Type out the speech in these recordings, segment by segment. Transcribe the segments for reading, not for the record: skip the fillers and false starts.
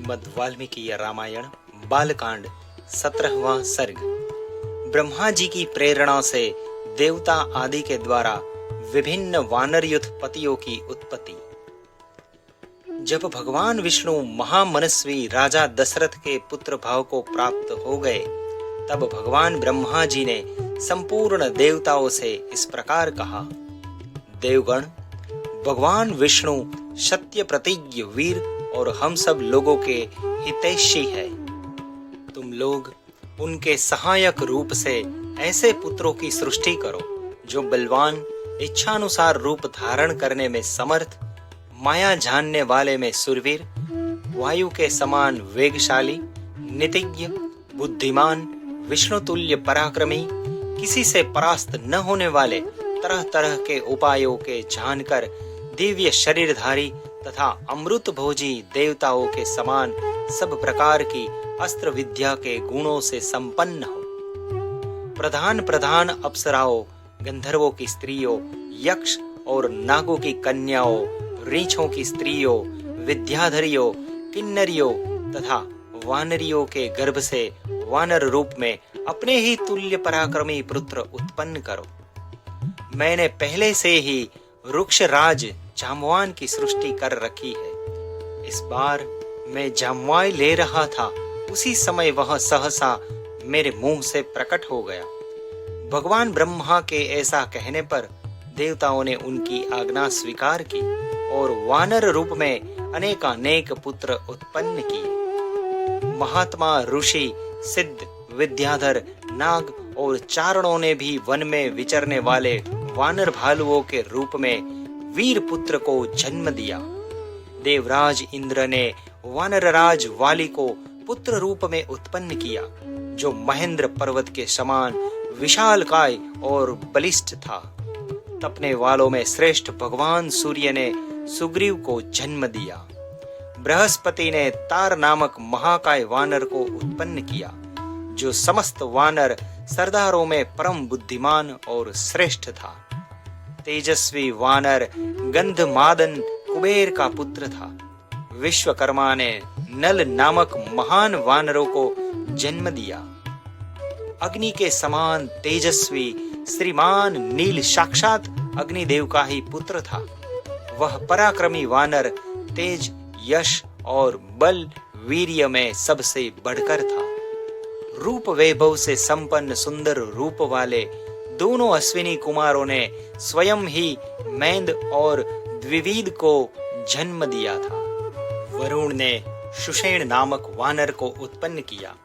श्रीमद् वाल्मीकि रामायण बालकांड 17वां सर्ग। ब्रह्मा जी की प्रेरणा से देवता आदि के द्वारा विभिन्न वानरयुत पतियों की उत्पत्ति। जब भगवान विष्णु महामनस्वी राजा दशरथ के पुत्र भाव को प्राप्त हो गए, तब भगवान ब्रह्मा जी ने संपूर्ण देवताओं से इस प्रकार कहा। देवगण, भगवान विष्णु सत्य प्रतिज्ञ वीर और हम सब लोगों के हितैषी है। तुम लोग उनके सहायक रूप से ऐसे पुत्रों की सृष्टि करो जो बलवान, इच्छानुसार रूप धारण करने में समर्थ, माया जानने वाले में सुरवीर, वायु के समान वेगशाली, नीतिज्ञ, बुद्धिमान, विष्णुतुल्य पराक्रमी, किसी से परास्त न होने वाले, तरह तरह के उपायों के जानकर दिव्य शरीरधारी तथा अमृत भोजी देवताओं के समान सब प्रकार की अस्त्र विद्या के गुणों से संपन्न हो। प्रधान प्रधान अप्सराओं, गंधर्वों की स्त्रियों, यक्ष और नागों की कन्याओं, रीछों की स्त्रियों, विद्याधरियों, किन्नरियों तथा वानरियों के गर्भ से वानर रूप में अपने ही तुल्य पराक्रमी पुत्र उत्पन्न करो। मैंने पहले से ही वृक्षराज जाम्बवान की सृष्टि कर रखी है। इस बार मैं जाम्बवान ले रहा था, उसी समय वह सहसा मेरे मुंह से प्रकट हो गया। भगवान ब्रह्मा के ऐसा कहने पर देवताओं ने उनकी आज्ञा स्वीकार की और वानर रूप में अनेकानेक पुत्र उत्पन्न किए। महात्मा, ऋषि, सिद्ध, विद्याधर, नाग और चारणों ने भी वन में विचरने वाले वानर भालुओं के रूप में वीर पुत्र को जन्म दिया। देवराज इंद्र ने वानरराज वाली को पुत्र रूप में उत्पन्न किया, जो महेंद्र पर्वत के समान विशालकाय और बलिष्ठ था। तपने वालों में श्रेष्ठ भगवान सूर्य ने सुग्रीव को जन्म दिया। बृहस्पति ने तार नामक महाकाय वानर को उत्पन्न किया, जो समस्त वानर सरदारों में परम बुद्धिमान और श्रेष्ठ था। तेजस्वी वानर गंधमादन कुबेर का पुत्र था। विश्वकर्मा ने नल नामक महान वानरों को जन्म दिया। अग्नि के समान तेजस्वी श्रीमान नील साक्षात अग्निदेव का ही पुत्र था। वह पराक्रमी वानर तेज, यश और बल वीर्य में सबसे बढ़कर था। रूप वैभव से संपन्न सुंदर रूप वाले दोनों अश्विनी कुमारों ने स्वयं ही मैंद और द्विविद को जन्म दिया था। वरुण ने सुषेण नामक वानर को उत्पन्न किया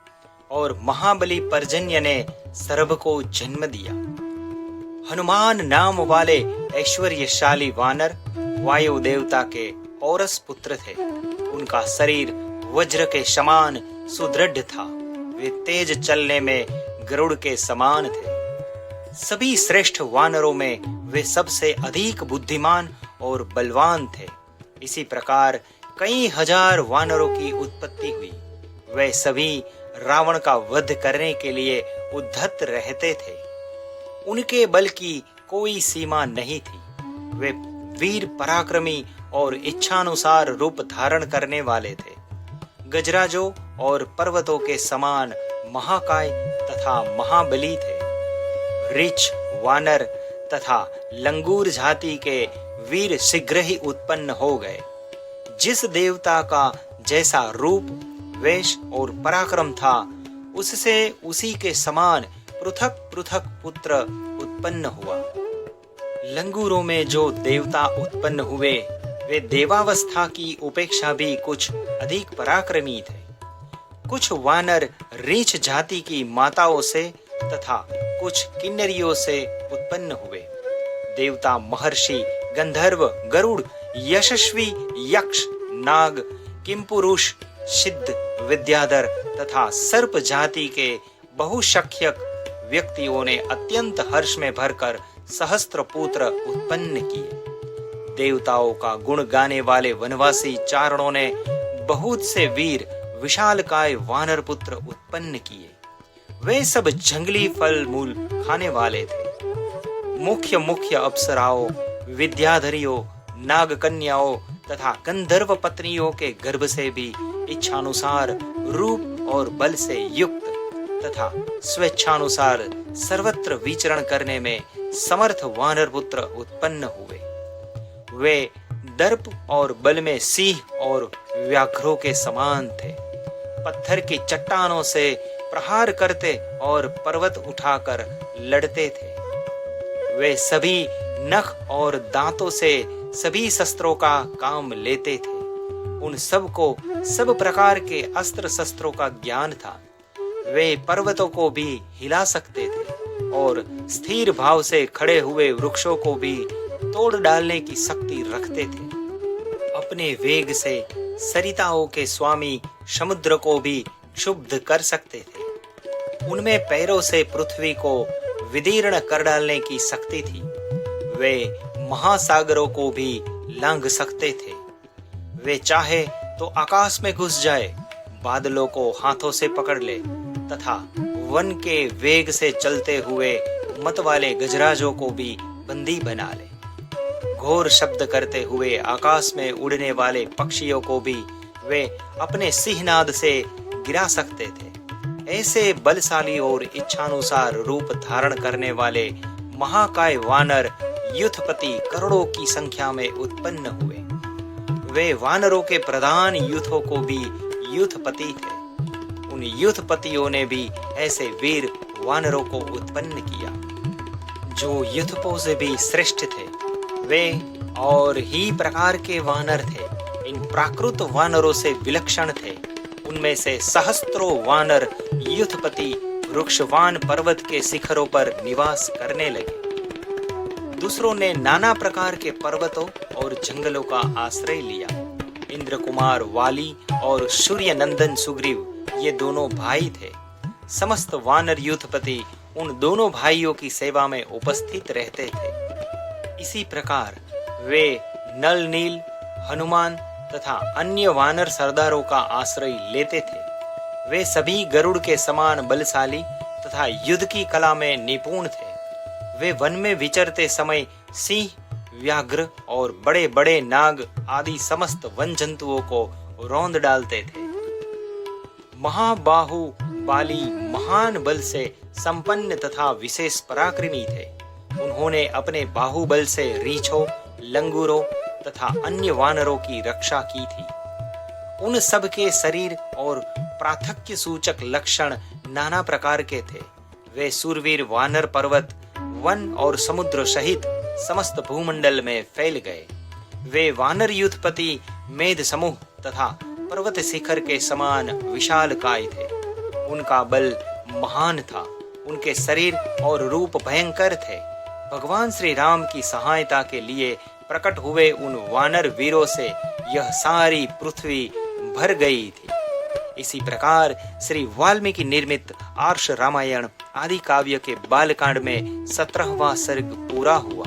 और महाबली पर्जन्य ने सर्भ को जन्म दिया। हनुमान नाम वाले ऐश्वर्यशाली वानर वायु देवता के औरस पुत्र थे। उनका शरीर वज्र के समान सुदृढ़ था। वे तेज चलने में गरुड़ के समान थे। सभी श्रेष्ठ वानरों में वे सबसे अधिक बुद्धिमान और बलवान थे। इसी प्रकार कई हजार वानरों की उत्पत्ति हुई। वे सभी रावण का वध करने के लिए उद्धत रहते थे। उनके बल की कोई सीमा नहीं थी। वे वीर, पराक्रमी और इच्छानुसार रूप धारण करने वाले थे। गजराजों और पर्वतों के समान महाकाय तथा महाबली थे। रीछ, वानर तथा लंगूर जाति के वीर शीघ्र ही उत्पन्न हो गए। जिस देवता का जैसा रूप, वेश और पराक्रम था, उससे उसी के समान पृथक पृथक पुत्र उत्पन्न हुआ। लंगूरों में जो देवता उत्पन्न हुए, वे देवावस्था की उपेक्षा भी कुछ अधिक पराक्रमी थे। कुछ वानर रीछ जाति की माताओं से तथा कुछ किन्नरियों से उत्पन्न हुए। देवता, महर्षि, गंधर्व, गरुड़, यशस्वी, यक्ष, नाग, किंपुरुष, सिद्ध, विद्याधर तथा सर्प जाति के बहुसंख्यक व्यक्तियों ने अत्यंत हर्ष में भरकर सहस्त्र पुत्र उत्पन्न किए। देवताओं का गुण गाने वाले वनवासी चारणों ने बहुत से वीर विशालकाय वानर पुत्र उत्पन्न किए। वे सब जंगली फल मूल खाने वाले थे। मुख्य मुख्य अप्सराओं, विद्याधरियों, नाग कन्याओं तथा गंधर्व पत्नियों के गर्भ से भी इच्छानुसार रूप और बल से युक्त तथा स्वेच्छानुसार सर्वत्र विचरण करने में समर्थ वानर पुत्र उत्पन्न हुए। वे दर्प और बल में सिंह और व्याघ्रों के समान थे। पत्थर की चट्टानों से प्रहार करते और पर्वत उठाकर लड़ते थे। वे सभी नख और दांतों से सभी शस्त्रों का काम लेते थे। उन सब को सब प्रकार के अस्त्र शस्त्रों का ज्ञान था। वे पर्वतों को भी हिला सकते थे और स्थिर भाव से खड़े हुए वृक्षों को भी तोड़ डालने की शक्ति रखते थे। अपने वेग से सरिताओं के स्वामी समुद्र को भी क्षुब्ध कर सकते थे। उनमें पैरों से पृथ्वी को विदीर्ण कर डालने की शक्ति थी। वे महासागरों को भी लांघ सकते थे। वे चाहे तो आकाश में घुस जाए, बादलों को हाथों से पकड़ ले तथा वन के वेग से चलते हुए मत वाले गजराजों को भी बंदी बना ले। घोर शब्द करते हुए आकाश में उड़ने वाले पक्षियों को भी वे अपने सिंहनाद से गिरा सकते थे। ऐसे बलशाली और इच्छानुसार रूप धारण करने वाले महाकाय वानर युद्धपति करोड़ों की संख्या में उत्पन्न हुए। वे वानरों के प्रधान युद्धों को भी युद्धपति थे। उन युद्धपतियों ने भी ऐसे वीर वानरों को उत्पन्न किया जो युद्धपों से भी श्रेष्ठ थे। वे और ही प्रकार के वानर थे। इन प्राकृत वानरों से विलक्षण थे। उनमें से सहस्त्रों वानर युद्धपति वृक्षवान पर्वत के शिखरों पर निवास करने लगे। दूसरों ने नाना प्रकार के पर्वतों और जंगलों का आश्रय लिया। इंद्र कुमार वाली और सूर्य नंदन सुग्रीव ये दोनों भाई थे। समस्त वानर युद्धपति उन दोनों भाइयों की सेवा में उपस्थित रहते थे। इसी प्रकार वे नल नील, हनुमान तथा अन्य वानर सरदारों का आश्रय लेते थे। वे सभी गरुड़ के समान बलशाली तथा युद्ध की कला में निपुण थे। वे वन में विचरते समय सिंह, व्याघ्र और बड़े बड़े नाग आदि समस्त वन जंतुओं को रौंद डालते थे। महाबाहु बाली महान बल से संपन्न तथा विशेष पराक्रमी थे। उन्होंने अपने बाहुबल से रीछों, लंगूरों तथा अन्य वानरों की रक्षा की थी। उन सब के शरीर और प्राथक्य सूचक लक्षण नाना प्रकार के थे। वे सूरवीर वानर पर्वत, वन और समुद्र सहित समस्त भूमंडल में फैल गए। वे वानर युद्धपति मेध समूह तथा पर्वत शिखर के समान विशालकाय थे। उनका बल महान था। उनके शरीर और रूप भयंकर थे। भगवान श्री राम की सहायता के लिए प्रकट हुए उन वानर वीरों से यह सारी पृथ्वी भर गई थी। इसी प्रकार श्री वाल्मीकि निर्मित आर्ष रामायण आदि काव्य के बालकांड में 17वां सर्ग पूरा हुआ।